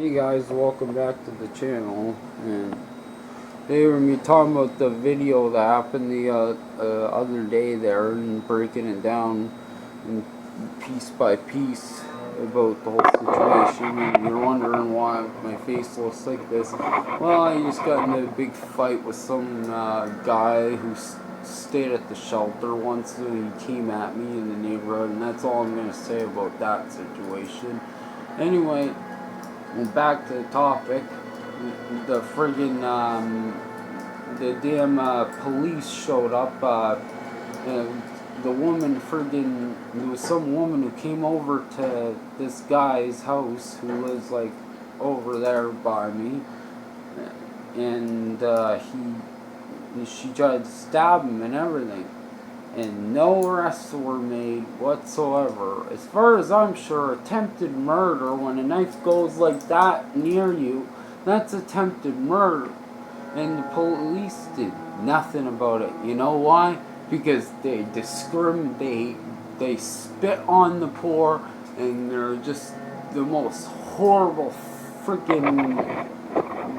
Hey guys, welcome back to the channel. And today we're going to be talking about the video that happened the other day there, and breaking it down in piece by piece about the whole situation. And you're wondering why my face looks like this. Well, I just got in a big fight with some guy who stayed at the shelter once, and he came at me in the neighborhood, and that's all I'm going to say about that situation. Anyway, back to the topic. The friggin' the damn police showed up. The woman friggin' there was some woman who came over to this guy's house who lives like over there by me, and she tried to stab him and everything. And no arrests were made whatsoever. As far as I'm sure, attempted murder, when a knife goes like that near you, that's attempted murder. And the police did nothing about it. You know why? Because they discriminate, they spit on the poor, and they're just the most horrible freaking...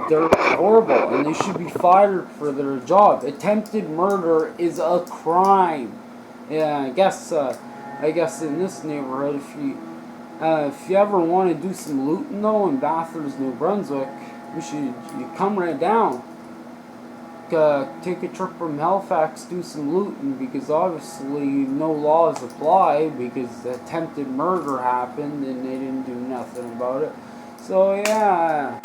They're horrible, and they should be fired for their job. Attempted murder is a crime. Yeah, I guess in this neighborhood, if you ever want to do some looting though in Bathurst, New Brunswick, you come right down. Take a trip from Halifax, do some looting, because obviously no laws apply because attempted murder happened and they didn't do nothing about it. So yeah.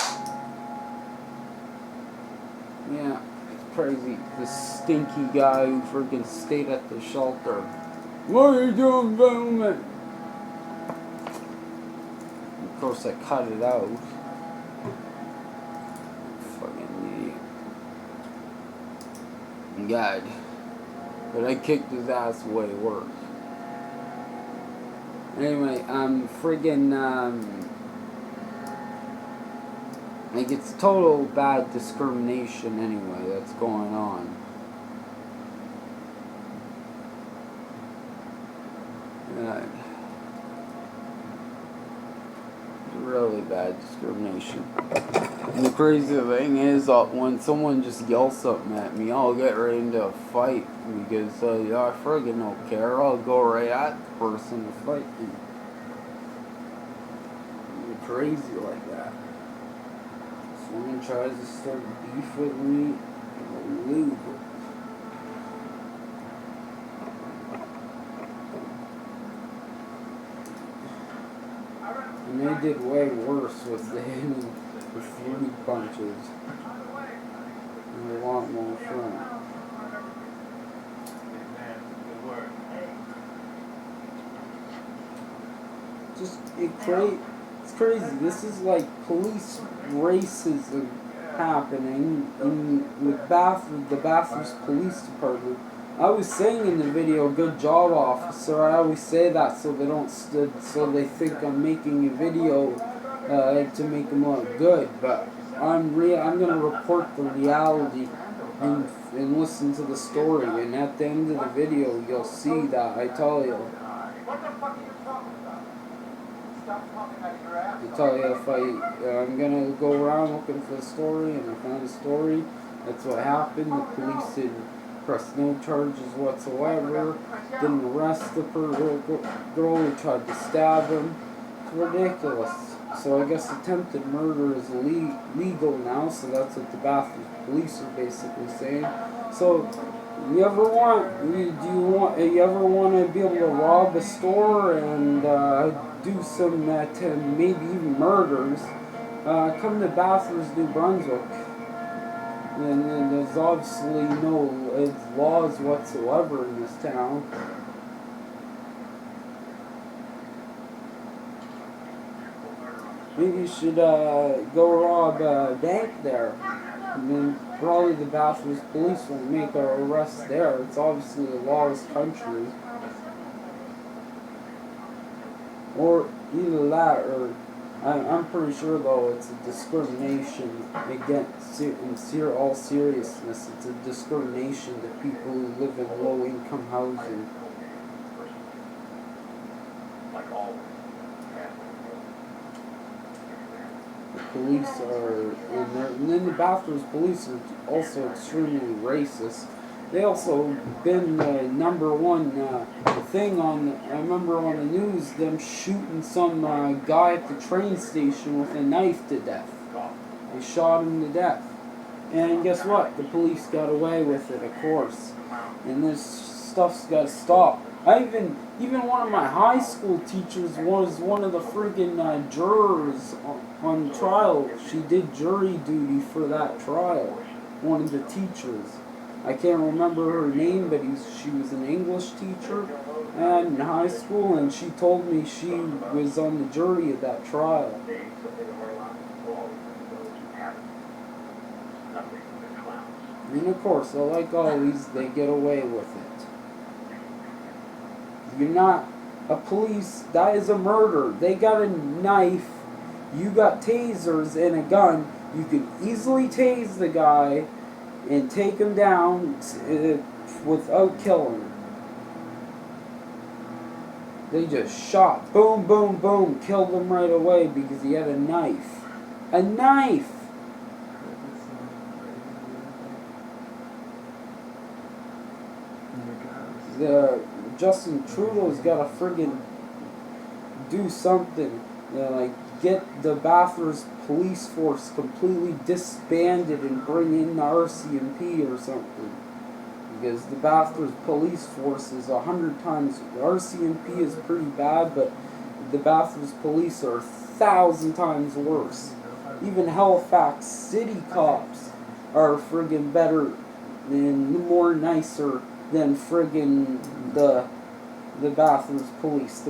Yeah, it's crazy. This stinky guy who freaking stayed at the shelter. What are you doing, gentlemen? Of course, I cut it out. Fucking idiot. God. But I kicked his ass way worse. Anyway, friggin', like, it's total bad discrimination anyway that's going on. Really bad discrimination. And the crazy thing is, when someone just yells something at me, I'll get right into a fight because I friggin' don't care. I'll go right at the person to fight them. You're crazy like that. Someone tries to start beef with me, I'll lose it. And they did way worse with the hitting with 3 punches. And a lot more fun. It's crazy. This is like police racism happening with the Bathurst Police Department. I was saying in the video, "Good job, officer." I always say that so they think I'm making a video to make them look good. But I'm gonna report the reality and listen to the story. And at the end of the video, you'll see that I tell you. If I'm gonna go around looking for the story, and I found the story. That's what happened. The police didn't press no charges whatsoever. Didn't arrest the girl who tried to stab him. It's ridiculous. So I guess attempted murder is legal now. So that's what the Bathurst police are basically saying. So you ever want to be able to rob a store and do some maybe even murders, come to Bathurst, New Brunswick. And there's obviously no laws whatsoever in this town. Maybe you should go rob a bank there. I mean, probably the Bathurst police won't make an arrest there. It's obviously a lawless country. Or either that, or I'm pretty sure though it's a discrimination against, in all seriousness, it's a discrimination to people who live in low income housing. police are, and then the Bathurst police are also extremely racist. They also been the number one thing on. I remember on the news them shooting some guy at the train station with a knife to death. They shot him to death, and guess what? The police got away with it, of course. And this stuff's got to stop. Even one of my high school teachers was one of the friggin' jurors on trial. She did jury duty for that trial. One of the teachers. I can't remember her name, but she was an English teacher in high school, and she told me she was on the jury of that trial. And of course, like always, they get away with it. You're not a police, that is a murder. They got a knife, you got tasers and a gun. You could easily tase the guy and take him down without killing him. They just shot, boom, boom, boom, killed him right away because he had a knife. A knife! Justin Trudeau's got to friggin' do something. Like, get the Bathurst police force completely disbanded and bring in the RCMP or something. Because the Bathurst police force is 100 times... The RCMP is pretty bad, but the Bathurst police are 1,000 times worse. Even Halifax city cops are friggin' better and more nicer than friggin' the Bathurst police.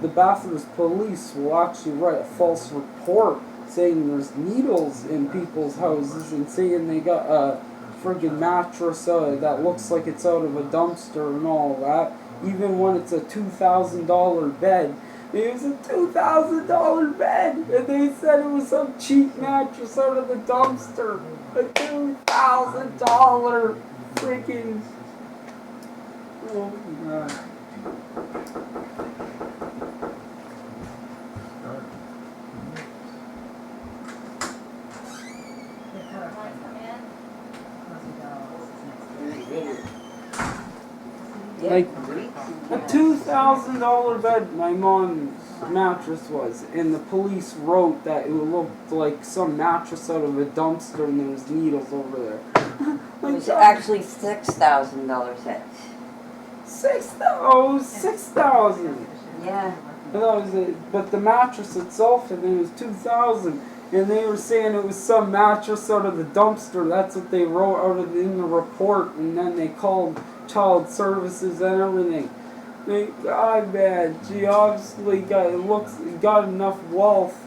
The Bathurst police will actually write a false report saying there's needles in people's houses and saying they got a friggin' mattress that looks like it's out of a dumpster and all that. Even when it's a $2,000 bed. It was a $2,000 bed, and they said it was some cheap mattress out of the dumpster. A $2,000 freaking... Oh my God. Like a $2,000 bed my mom's mattress was, and the police wrote that it looked like some mattress out of a dumpster and there was needles over there. It was actually $6,000 set. $6,000. Yeah. But the mattress itself, and it was $2,000, and they were saying it was some mattress out of the dumpster. That's what they wrote in the report, and then they called child services and everything. Thank God, man. She obviously got enough wealth,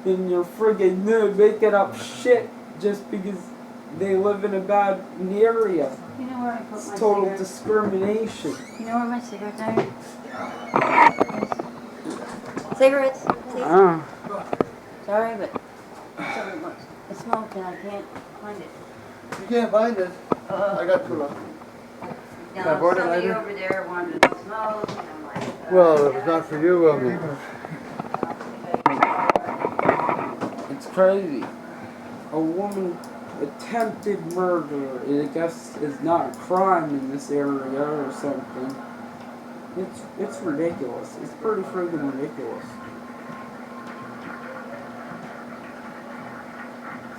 and you're friggin' making up shit just because they live in a bad area. You know where I put my Total cigarettes? Discrimination. You know where my cigarettes are? Cigarettes, please. Sorry, but I smoke and I can't find it. You can't find it. I got two left. Now, Can I borrow it somebody later? over there wanted to smoke, and I'm like... Well, if it's not for you, It's crazy. A woman attempted murder, I guess, is not a crime in this area or something. It's ridiculous. It's pretty friggin' ridiculous.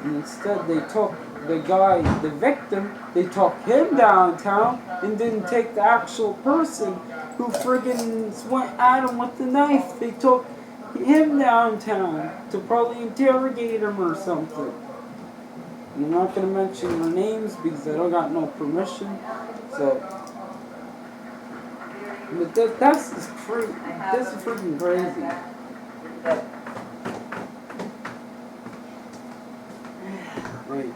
And instead they took the guy, the victim, they took him downtown and didn't take the actual person who friggin' went at him with the knife. They took him downtown to probably interrogate him or something. I'm not going to mention their names because I don't got no permission. So, but that's this is freaking crazy. Like,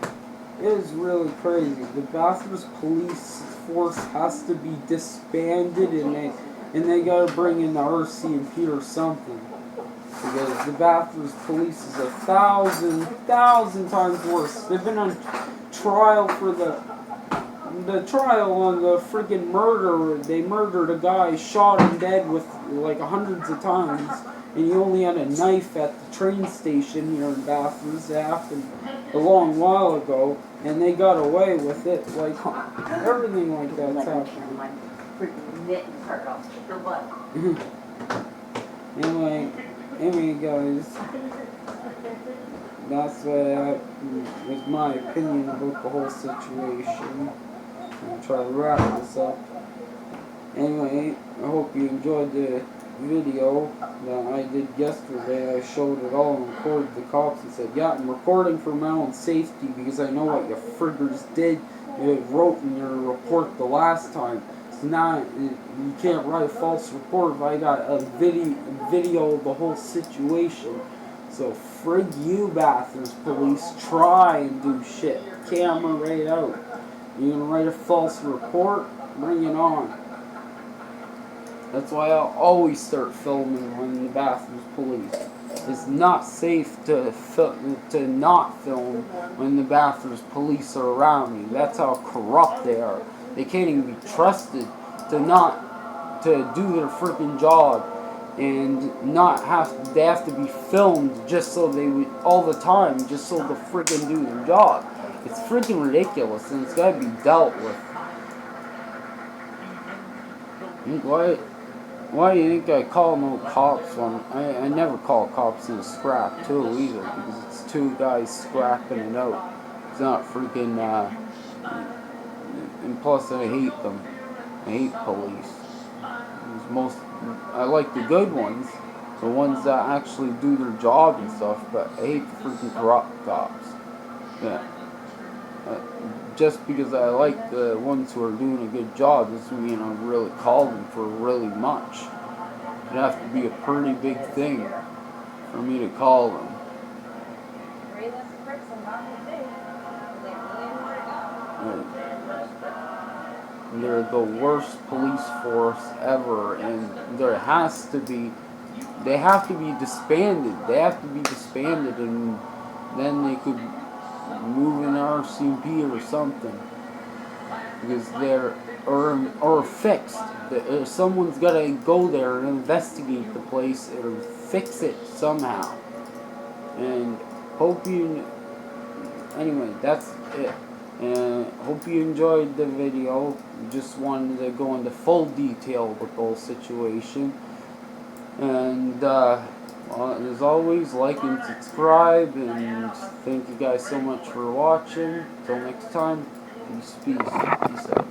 it is really crazy. The Bathurst police force has to be disbanded, and they gotta bring in the RCMP or something. Because the Bathurst police is 1,000 times worse. They've been on trial for the trial on the freaking murder. They murdered a guy, shot him dead with like hundreds of times, and he only had a knife at the train station here in Bathurst. It happened a long while ago, and they got away with it. Like, everything like that's happening. My freaking knitting part off the butt. Anyway, guys, that's what was my opinion about the whole situation. I'll try to wrap this up. Anyway, I hope you enjoyed the video that I did yesterday. I showed it all and recorded the cops and said, yeah, I'm recording for my own safety because I know what you friggers did. You wrote in your report the last time. So now you can't write a false report if I got a video of the whole situation. So frig you, Bathurst police. Try and do shit. Camera right out. You gonna write a false report? Bring it on. That's why I'll always start filming when the Bathurst police. It's not safe to not film when the Bathurst police are around you. That's how corrupt they are. They can't even be trusted to do their freaking job and not have. They have to be filmed just so they would all the time, just so they freaking do their job. It's freaking ridiculous, and it's got to be dealt with. Why do you think I call no cops on? I never call cops in a scrap too either, because it's two guys scrapping it out. It's not freaking. And plus, I hate them. I hate police. I like the good ones, the ones that actually do their job and stuff. But I hate the freaking corrupt cops. Yeah. Just because I like the ones who are doing a good job doesn't mean I really call them for really much. It'd have to be a pretty big thing for me to call them. They're the worst police force ever, and they have to be disbanded. They have to be disbanded, and then they could move in RCMP or something, because they're or fixed. Someone's got to go there and investigate the place or fix it somehow. And anyway, that's it. And hope you enjoyed the video. Just wanted to go into full detail with the whole situation. And as always, like and subscribe, and thank you guys so much for watching. Till next time, peace out.